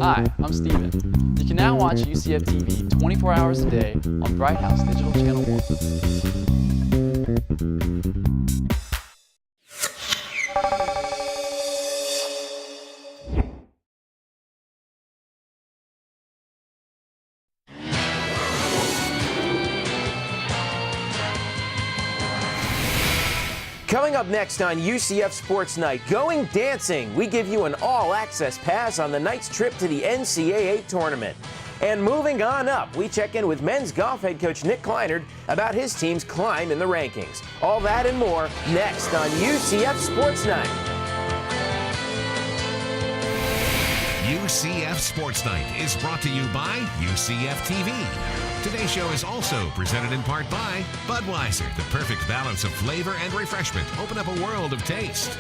Hi, I'm Steven. You can now watch UCF TV 24 hours a day on Bright House Digital Channel 1. Coming up next on UCF Sports Night, Going Dancing, we give you an all-access pass on the Knights' trip to the NCAA tournament. And moving on up, we check in with men's golf head coach Nick Clinard about his team's climb in the rankings. All that and more next on UCF Sports Night. UCF Sports Night is brought to you by UCF TV. Today's show is also presented in part by Budweiser, the perfect balance of flavor and refreshment. Open up a world of taste.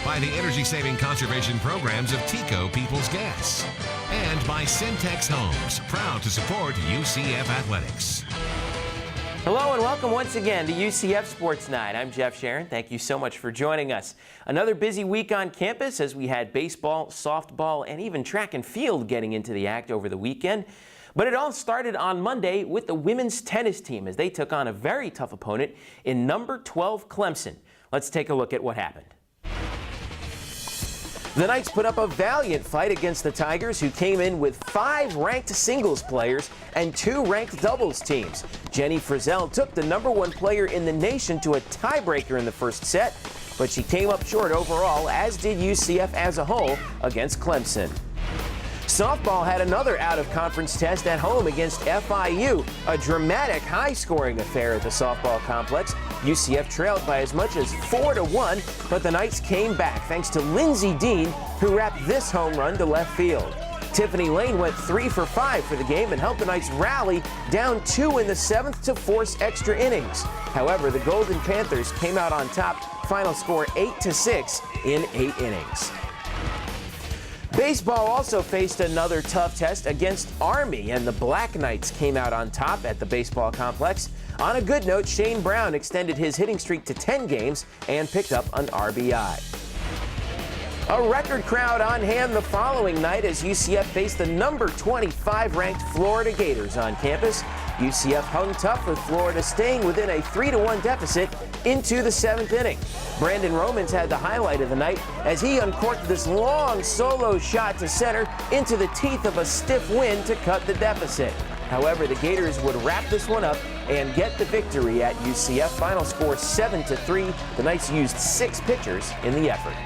By the energy-saving conservation programs of Tico People's Gas. And by Syntex Homes, proud to support UCF Athletics. Hello and welcome once again to UCF Sports Night. I'm Jeff Sharon. Thank you so much for joining us. Another busy week on campus as we had baseball, softball, and even track and field getting into the act over the weekend. But it all started on Monday with the women's tennis team as they took on a very tough opponent in number 12 Clemson. Let's take a look at what happened. The Knights put up a valiant fight against the Tigers, who came in with 5 ranked singles players and 2 ranked doubles teams. Jenny Frizzell took the number 1 player in the nation to a tiebreaker in the first set, but she came up short overall, as did UCF as a whole against Clemson. Softball had another out-of-conference test at home against FIU, a dramatic high-scoring affair at the softball complex. UCF trailed by as much as 4-1, but the Knights came back thanks to Lindsey Dean, who wrapped this home run to left field. Tiffany Lane went 3 for 5 for the game and helped the Knights rally down 2 in the 7th to force extra innings. However, the Golden Panthers came out on top, final score 8-6 in 8 innings. Baseball also faced another tough test against Army, and the Black Knights came out on top at the baseball complex. On a good note, Shane Brown extended his hitting streak to 10 games and picked up an RBI. A record crowd on hand the following night as UCF faced the number 25 ranked Florida Gators on campus. UCF hung tough with Florida, staying within a 3-1 deficit into the 7th inning. Brandon Romans had the highlight of the night as he uncorked this long solo shot to center into the teeth of a stiff wind to cut the deficit. However, the Gators would wrap this one up and get the victory at UCF. Final score 7-3. The Knights used 6 pitchers in the effort.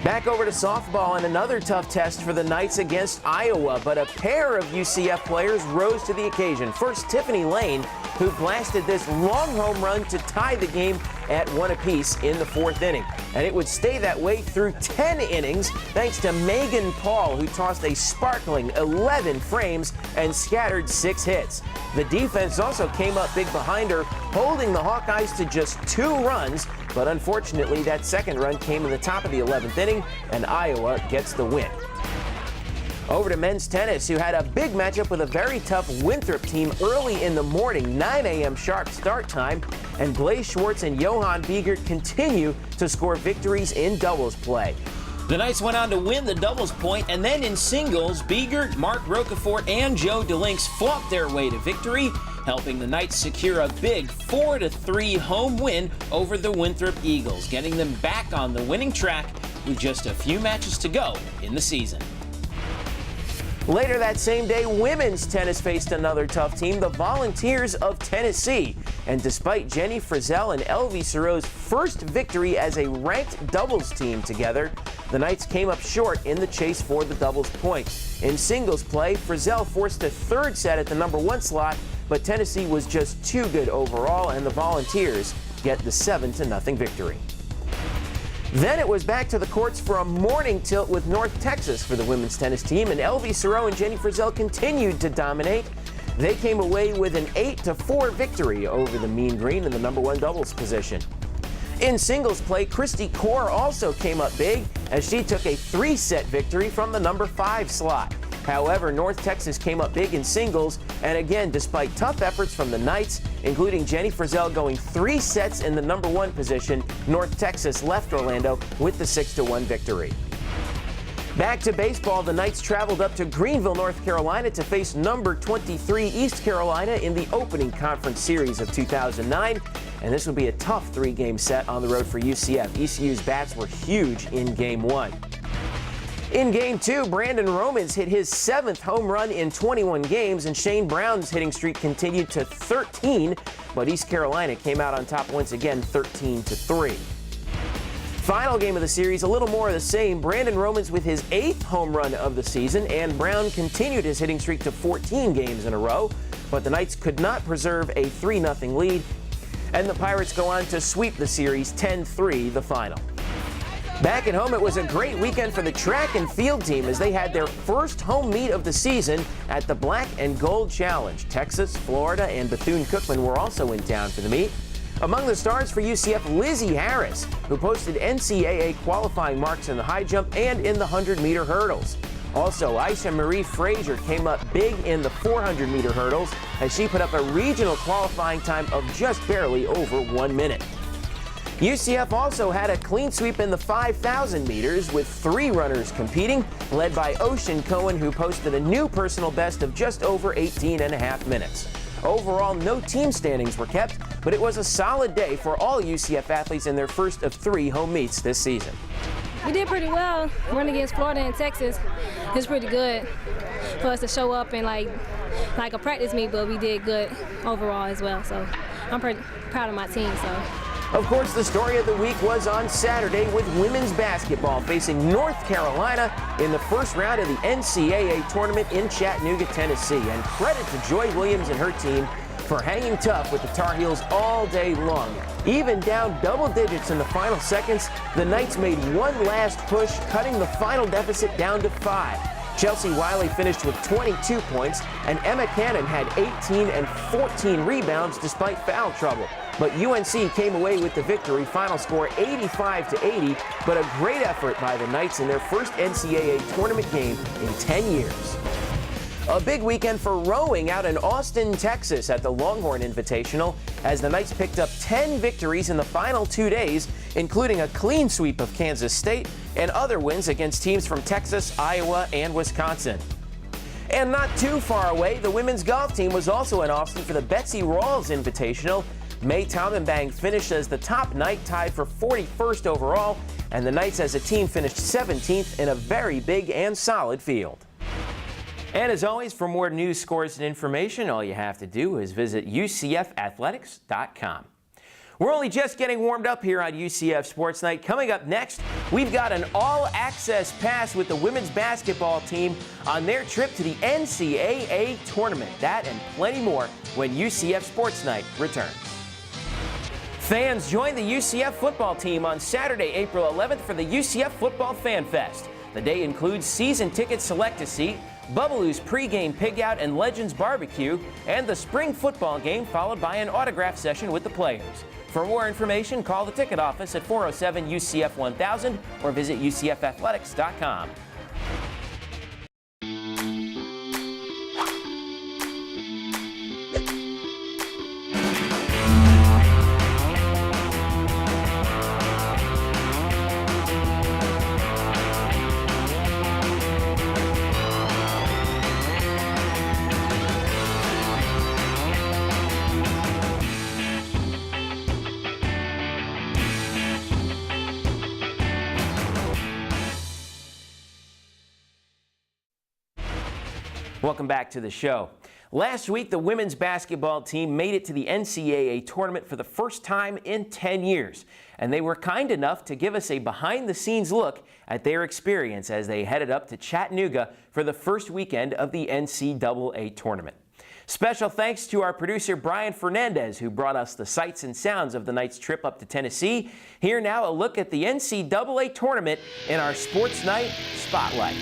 Back over to softball and another tough test for the Knights against Iowa, but a pair of UCF players rose to the occasion. First, Tiffany Lane, who blasted this long home run to tie the game at 1 apiece in the 4th inning. And it would stay that way through 10 innings thanks to Megan Paul, who tossed a sparkling 11 frames and scattered 6 hits. The defense also came up big behind her, holding the Hawkeyes to just 2 runs, but unfortunately that second run came in the top of the 11th inning, and Iowa gets the win. Over to men's tennis, who had a big matchup with a very tough Winthrop team early in the morning, 9 a.m. sharp start time, and Blaze Schwartz and Johan Biegert continue to score victories in doubles play. The Knights went on to win the doubles point, and then in singles, Biegert, Mark Rocafort, and Joe DeLinks fought their way to victory, helping the Knights secure a big 4-3 home win over the Winthrop Eagles, getting them back on the winning track with just a few matches to go in the season. Later that same day, women's tennis faced another tough team, the Volunteers of Tennessee. And despite Jenny Frizzell and Elvie Sero's first victory as a ranked doubles team together, the Knights came up short in the chase for the doubles point. In singles play, Frizzell forced a 3rd set at the number 1 slot, but Tennessee was just too good overall, and the Volunteers get the 7-0 victory. Then it was back to the courts for a morning tilt with North Texas for the women's tennis team, and Elvie Sero and Jenny Frizzell continued to dominate. They came away with an 8-4 victory over the Mean Green in the number 1 doubles position. In singles play, Christy Kaur also came up big as she took a 3-set victory from the number 5 slot. However, North Texas came up big in singles, and again, despite tough efforts from the Knights, including Jenny Frizzell going 3 sets in the number 1 position, North Texas left Orlando with the 6-1 victory. Back to baseball, the Knights traveled up to Greenville, North Carolina to face number 23 East Carolina in the opening conference series of 2009. And this will be a tough three-game set on the road for UCF. ECU's bats were huge in Game 1. In Game 2, Brandon Romans hit his 7th home run in 21 games, and Shane Brown's hitting streak continued to 13, but East Carolina came out on top once again, 13-3. Final game of the series, a little more of the same. Brandon Romans with his 8th home run of the season, and Brown continued his hitting streak to 14 games in a row, but the Knights could not preserve a 3-0 lead, and the Pirates go on to sweep the series 10-3 the final. Back at home, it was a great weekend for the track and field team as they had their first home meet of the season at the Black and Gold Challenge. Texas, Florida, and Bethune-Cookman were also in town for the meet. Among the stars for UCF, Lizzie Harris, who posted NCAA qualifying marks in the high jump and in the 100-meter hurdles. Also, Aisha Marie Frazier came up big in the 400-meter hurdles as she put up a regional qualifying time of just barely over 1 minute. UCF also had a clean sweep in the 5,000 meters with 3 runners competing, led by Ocean Cohen, who posted a new personal best of just over 18.5 minutes. Overall, no team standings were kept, but it was a solid day for all UCF athletes in their first of 3 home meets this season. We did pretty well. Running against Florida and Texas is pretty good for us to show up in like a practice meet, but we did good overall as well. So I'm pretty proud of my team. Of course, the story of the week was on Saturday with women's basketball facing North Carolina in the first round of the NCAA tournament in Chattanooga, Tennessee. And credit to Joy Williams and her team for hanging tough with the Tar Heels all day long. Even down double digits in the final seconds, the Knights made one last push, cutting the final deficit down to 5. Chelsea Wiley finished with 22 points, and Emma Cannon had 18 and 14 rebounds despite foul trouble. But UNC came away with the victory, final score 85-80, but a great effort by the Knights in their first NCAA tournament game in 10 years. A big weekend for rowing out in Austin, Texas at the Longhorn Invitational as the Knights picked up 10 victories in the final 2 days, including a clean sweep of Kansas State and other wins against teams from Texas, Iowa, and Wisconsin. And not too far away, the women's golf team was also in Austin for the Betsy Rawls Invitational. May Taubenbang finished as the top Knight, tied for 41st overall, and the Knights as a team finished 17th in a very big and solid field. And as always, for more news, scores, and information, all you have to do is visit UCFathletics.com. We're only just getting warmed up here on UCF Sports Night. Coming up next, we've got an all-access pass with the women's basketball team on their trip to the NCAA tournament. That and plenty more when UCF Sports Night returns. Fans join the UCF football team on Saturday, April 11th for the UCF Football Fan Fest. The day includes season tickets select-a-seat, Bubbaloo's pregame pigout and Legends Barbecue, and the spring football game followed by an autograph session with the players. For more information, call the ticket office at 407-UCF-1000 or visit UCFathletics.com. Welcome back to the show. Last week, the women's basketball team made it to the NCAA tournament for the first time in 10 years. And they were kind enough to give us a behind-the-scenes look at their experience as they headed up to Chattanooga for the first weekend of the NCAA tournament. Special thanks to our producer, Brian Fernandez, who brought us the sights and sounds of the Knights' trip up to Tennessee. Here now, a look at the NCAA tournament in our Sports Night Spotlight.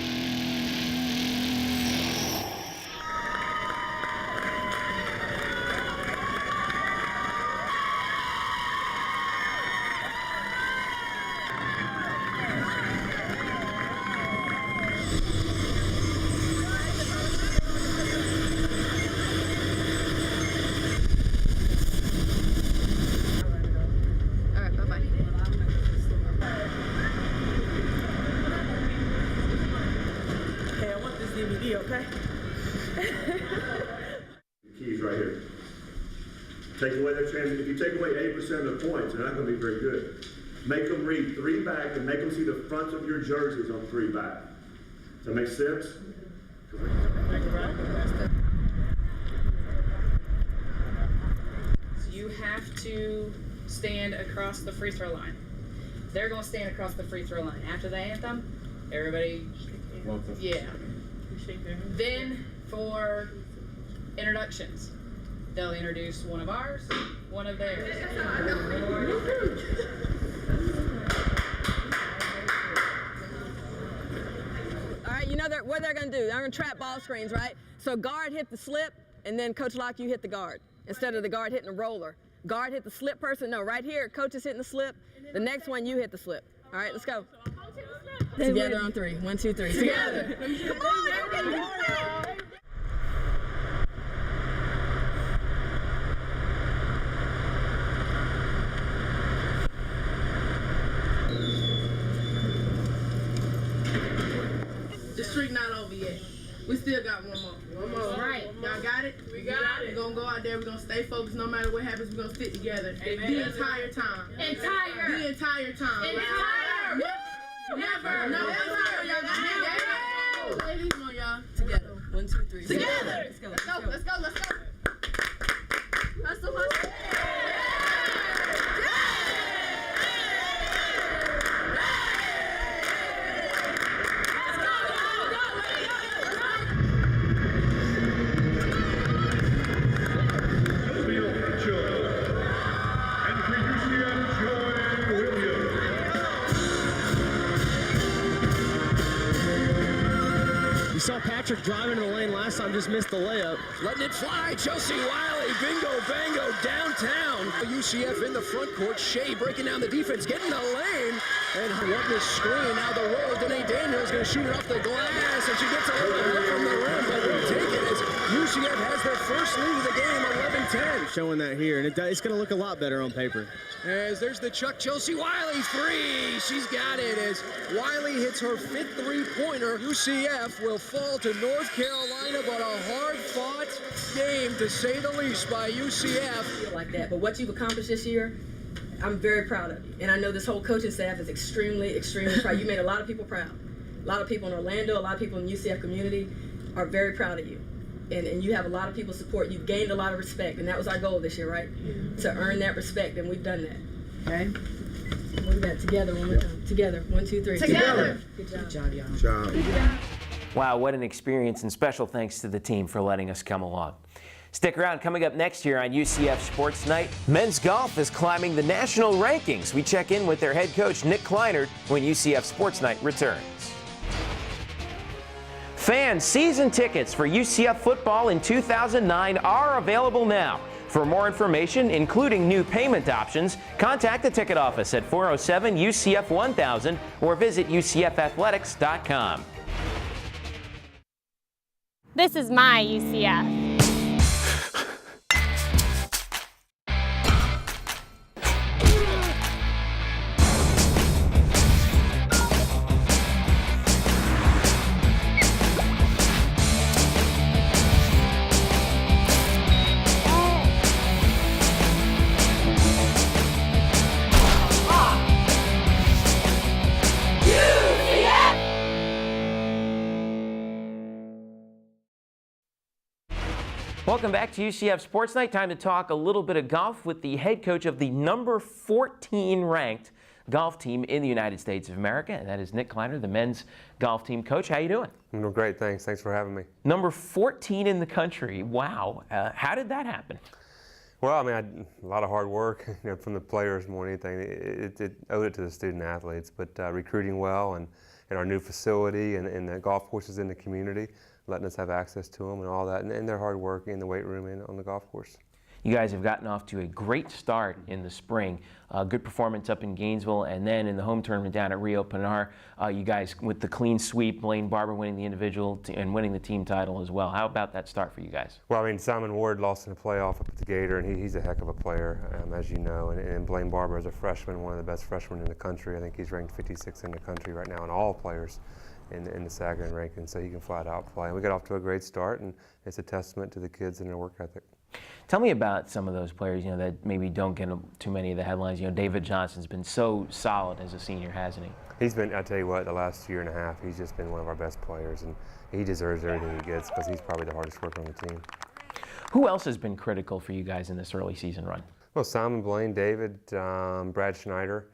DVD, okay? Keys right here. Take away their chance. If you take away 80% of the points, they're not going to be very good. Make them read 3 back and make them see the fronts of your jerseys on 3 back. Does that make sense? So you have to stand across the free throw line. They're going to stand across the free throw line. After the anthem, everybody, yeah. Then for introductions, they'll introduce one of ours, one of theirs. All right, you know what they're going to do. They're going to trap ball screens, right? So guard hit the slip, and then Coach Locke, you hit the guard instead of the guard hitting the roller. Guard hit the slip person. No, right here, coach is hitting the slip. The next one, you hit the slip. All right, let's go. Together on 3. 1, 2, 3. Together. Come on. The streak not over yet. We still got one more. Right. Y'all got it? We got it. We're going to go out there. We're going to stay focused. No matter what happens, we're going to stick together. Amen. The entire time. The entire time. Never. No, y'all got it. Ladies, come on, y'all. Together. 1, 2, 3. Together. Let's go. Let's go. Hustle. You saw Patrick driving in the lane last time, just missed the layup. Letting it fly, Chelsea Wiley, bingo, bango, downtown. UCF in the front court, Shea breaking down the defense, getting the lane, and what this screen, now the roll, Danae Daniels going to shoot it off the glass, and she gets a little bit from the rim, but we'll take it as UCF has their first lead of the game, 11-10. Showing that here, and it's going to look a lot better on paper. As there's the Chuck Chelsea Wiley 3. She's got it as Wiley hits her 5th three-pointer. UCF will fall to North Carolina, but a hard-fought game, to say the least, by UCF. Like that, but what you've accomplished this year, I'm very proud of you. And I know this whole coaching staff is extremely, extremely proud. You made a lot of people proud. A lot of people in Orlando, a lot of people in the UCF community are very proud of you. And you have a lot of people's support. You've gained a lot of respect, and that was our goal this year, right? To earn that respect, and we've done that. Okay? We'll do that together one more time. Together. 1, 2, 3. Together. Good job, y'all. Wow, what an experience, and special thanks to the team for letting us come along. Stick around. Coming up next year on UCF Sports Night, men's golf is climbing the national rankings. We check in with their head coach, Nick Kleiner, when UCF Sports Night returns. Fans, season tickets for UCF football in 2009 are available now. For more information, including new payment options, contact the ticket office at 407-UCF-1000 or visit UCFathletics.com. This is my UCF. Welcome back to UCF Sports Night. Time to talk a little bit of golf with the head coach of the number 14 ranked golf team in the United States of America, and that is Nick Kleiner, the men's golf team coach. How you doing? I'm doing great, thanks. Thanks for having me. Number 14 in the country. Wow. How did that happen? Well, I mean, a lot of hard work from the players more than anything. It owed it to the student athletes, but recruiting well and our new facility and the golf courses in the community, letting us have access to them and all that, and their hard work in the weight room and on the golf course. You guys have gotten off to a great start in the spring. Good performance up in Gainesville, and then in the home tournament down at Rio Pinar, you guys with the clean sweep, Blaine Barber winning the individual and winning the team title as well. How about that start for you guys? Well, I mean, Simon Ward lost in the playoff up at the Gator, and he's a heck of a player, as you know. And Blaine Barber is a freshman, one of the best freshmen in the country. I think he's ranked 56 in the country right now in all players. in the Sagarin ranking, so he can flat out play. And we got off to a great start, and it's a testament to the kids and their work ethic. Tell me about some of those players, that maybe don't get too many of the headlines. David Johnson's been so solid as a senior, hasn't he? He's been, I tell you what, the last year and a half, he's just been one of our best players, and he deserves everything he gets because he's probably the hardest worker on the team. Who else has been critical for you guys in this early season run? Well, Simon Blaine, David, Brad Schneider,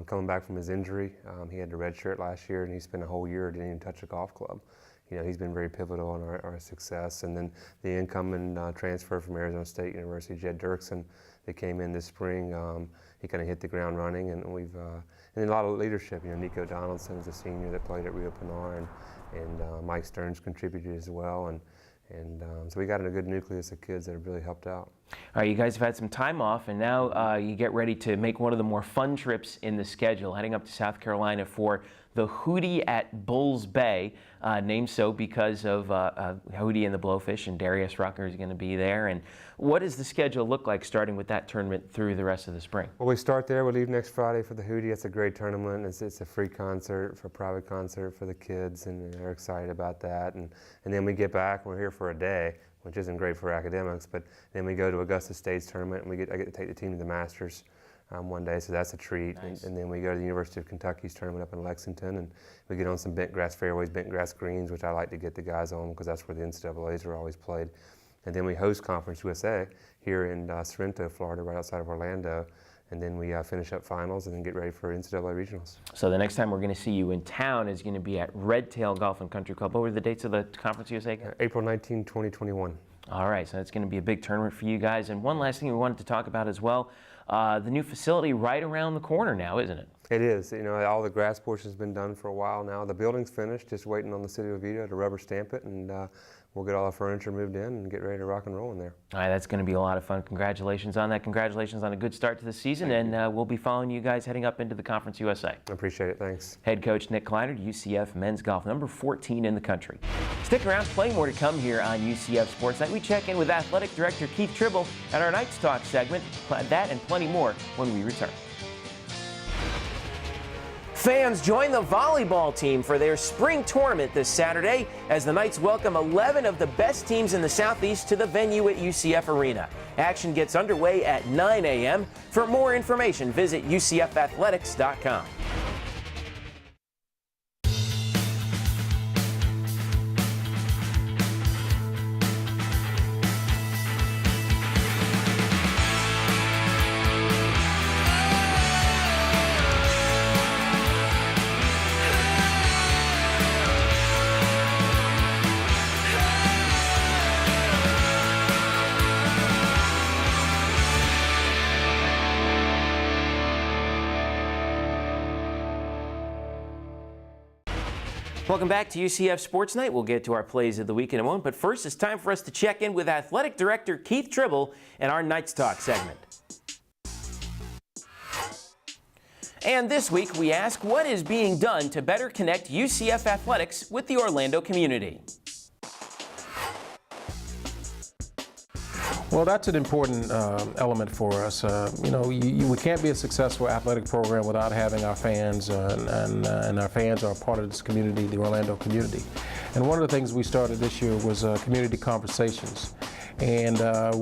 coming back from his injury. He had the red shirt last year, and he spent a whole year didn't even touch a golf club. He's been very pivotal in our success. And then the incoming transfer from Arizona State University, Jed Dirksen, that came in this spring, he kind of hit the ground running, and we've and a lot of leadership. Nico Donaldson is a senior that played at Rio Pinar, and Mike Stearns contributed as well, and so we got in a good nucleus of kids that have really helped out. All right, you guys have had some time off, and now you get ready to make one of the more fun trips in the schedule, heading up to South Carolina for the Hootie at Bulls Bay, named so because of Hootie and the Blowfish, and Darius Rucker is going to be there. And what does the schedule look like starting with that tournament through the rest of the spring? Well, we start there. We leave next Friday for the Hootie. It's a great tournament. It's a free concert, a private concert for the kids, and they're excited about that. And then we get back. We're here for a day, which isn't great for academics, but then we go to Augusta State's tournament, and I get to take the team to the Masters one day, so that's a treat. Nice. And then we go to the University of Kentucky's tournament up in Lexington, and we get on some bent grass fairways, bent grass greens, which I like to get the guys on because that's where the NCAAs are always played. And then we host Conference USA here in Sorrento, Florida, right outside of Orlando. And then we finish up finals and then get ready for NCAA regionals. So the next time we're going to see you in town is going to be at Red Tail Golf and Country Club. What were the dates of the Conference USA? April 19, 2021. All right, so it's going to be a big tournament for you guys. And one last thing we wanted to talk about as well, the new facility right around the corner now, isn't it? It is. All the grass portion has been done for a while now. The building's finished, just waiting on the City of Oviedo to rubber stamp it, and we'll get all our furniture moved in and get ready to rock and roll in there. All right, that's going to be a lot of fun. Congratulations on that. Congratulations on a good start to the season, and we'll be following you guys heading up into the Conference USA. I appreciate it. Thanks. Head coach Nick Kleiner, UCF men's golf, number 14 in the country. Stick around, plenty more to come here on UCF Sports Night. We check in with Athletic Director Keith Tribble at our Knights Talk segment. That and plenty more when we return. Fans join the volleyball team for their spring tournament this Saturday as the Knights welcome 11 of the best teams in the Southeast to the venue at UCF Arena. Action gets underway at 9 a.m. For more information, visit UCFathletics.com. Welcome back to UCF Sports Night. We'll get to our plays of the week in a moment, but first it's time for us to check in with Athletic Director Keith Tribble and our Knights Talk segment. And this week we ask what is being done to better connect UCF athletics with the Orlando community. Well, that's an important element for us. We can't be a successful athletic program without having our fans, and our fans are part of this community, the Orlando community. And one of the things we started this year was community conversations. And I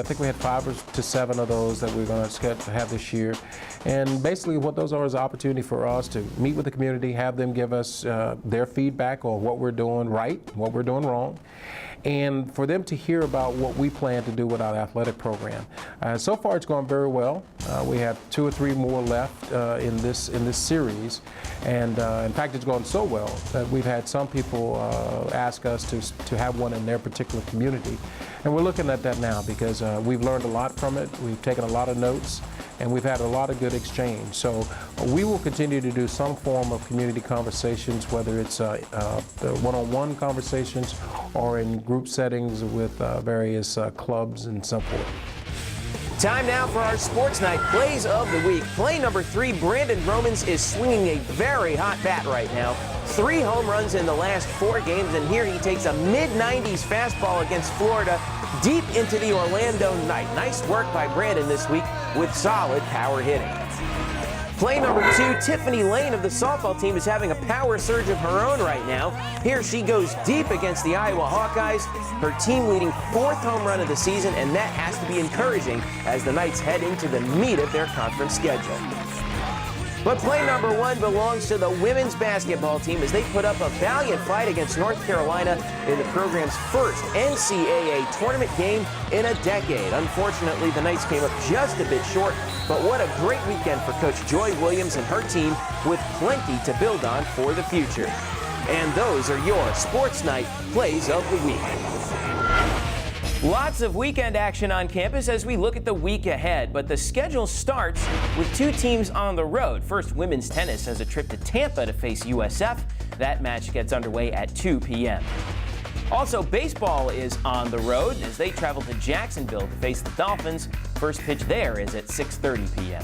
think we had 5 to 7 of those that we're going to have this year. And basically what those are is an opportunity for us to meet with the community, have them give us their feedback on what we're doing right, what we're doing wrong, and for them to hear about what we plan to do with our athletic program. So far it's gone very well. We have 2 or 3 more left in this series, and in fact it's gone so well that we've had some people ask us to have one in their particular community. And we're looking at that now because we've learned a lot from it, we've taken a lot of notes, and we've had a lot of good exchange. So we will continue to do some form of community conversations, whether it's one-on-one conversations or in group settings with various clubs and so forth. Time now for our Sports Night Plays of the Week. Play number 3, Brandon Romans is swinging a very hot bat right now. 3 home runs in the last 4 games, and here he takes a mid-90s fastball against Florida deep into the Orlando night. Nice work by Brandon this week with solid power hitting. Play number 2, Tiffany Lane of the softball team is having a power surge of her own right now. Here she goes deep against the Iowa Hawkeyes, her team leading 4th home run of the season, and that has to be encouraging as the Knights head into the meat of their conference schedule. But play number 1 belongs to the women's basketball team as they put up a valiant fight against North Carolina in the program's first NCAA tournament game in a decade. Unfortunately, the Knights came up just a bit short, but what a great weekend for Coach Joy Williams and her team with plenty to build on for the future. And those are your Sports Night Plays of the Week. Lots of weekend action on campus as we look at the week ahead, but the schedule starts with 2 teams on the road. First, women's tennis has a trip to Tampa to face USF. That match gets underway at 2 p.m. Also, baseball is on the road as they travel to Jacksonville to face the Dolphins. First pitch there is at 6:30 p.m.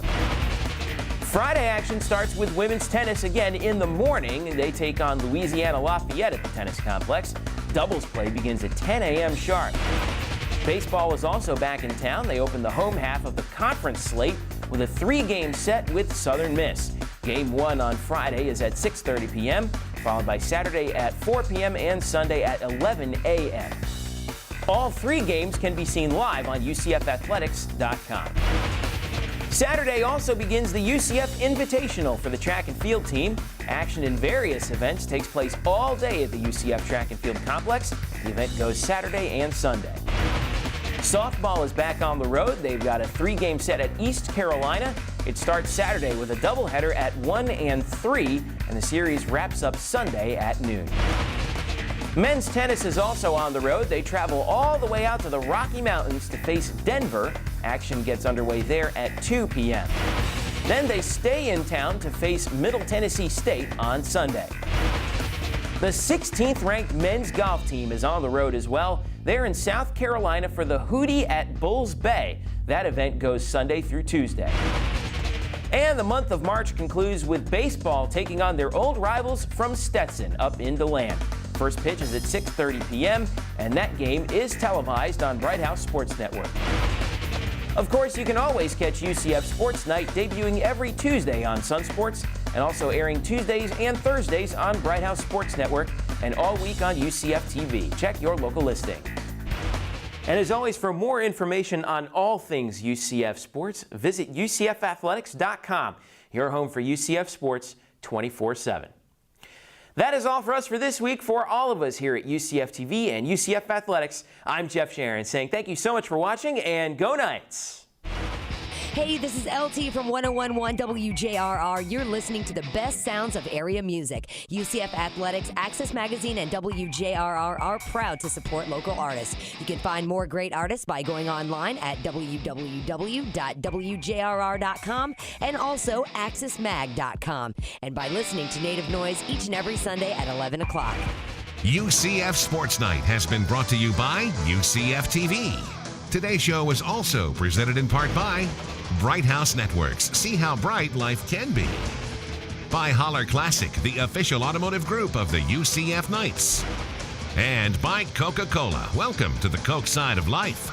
Friday action starts with women's tennis again in the morning. They take on Louisiana Lafayette at the tennis complex. Doubles play begins at 10 a.m. sharp. Baseball is also back in town. They open the home half of the conference slate with a 3-game set with Southern Miss. Game 1 on Friday is at 6:30 p.m., followed by Saturday at 4 p.m. and Sunday at 11 a.m. All 3 games can be seen live on UCFathletics.com. Saturday also begins the UCF Invitational for the track and field team. Action in various events takes place all day at the UCF Track and Field Complex. The event goes Saturday and Sunday. Softball is back on the road. They've got a 3-game set at East Carolina. It starts Saturday with a doubleheader at 1 and 3, and the series wraps up Sunday at noon. Men's tennis is also on the road. They travel all the way out to the Rocky Mountains to face Denver. Action gets underway there at 2 p.m. Then they stay in town to face Middle Tennessee State on Sunday. The 16th ranked men's golf team is on the road as well. They're in South Carolina for the Hootie at Bulls Bay. That event goes Sunday through Tuesday. And the month of March concludes with baseball taking on their old rivals from Stetson up in DeLand. First pitch is at 6:30 p.m., and that game is televised on Bright House Sports Network. Of course, you can always catch UCF Sports Night debuting every Tuesday on Sun Sports and also airing Tuesdays and Thursdays on Bright House Sports Network and all week on UCF TV. Check your local listing. And as always, for more information on all things UCF sports, visit UCFathletics.com, your home for UCF sports 24/7. That is all for us for this week. For all of us here at UCF TV and UCF Athletics, I'm Jeff Sharon saying thank you so much for watching and go Knights! Hey, this is LT from 101.1 WJRR. You're listening to the best sounds of area music. UCF Athletics, Access Magazine, and WJRR are proud to support local artists. You can find more great artists by going online at www.wjrr.com and also accessmag.com. And by listening to Native Noise each and every Sunday at 11 o'clock. UCF Sports Night has been brought to you by UCF TV. Today's show is also presented in part by Bright House Networks. See how bright life can be. By Holler Classic, the official automotive group of the UCF Knights. And by Coca-Cola. Welcome to the Coke side of life.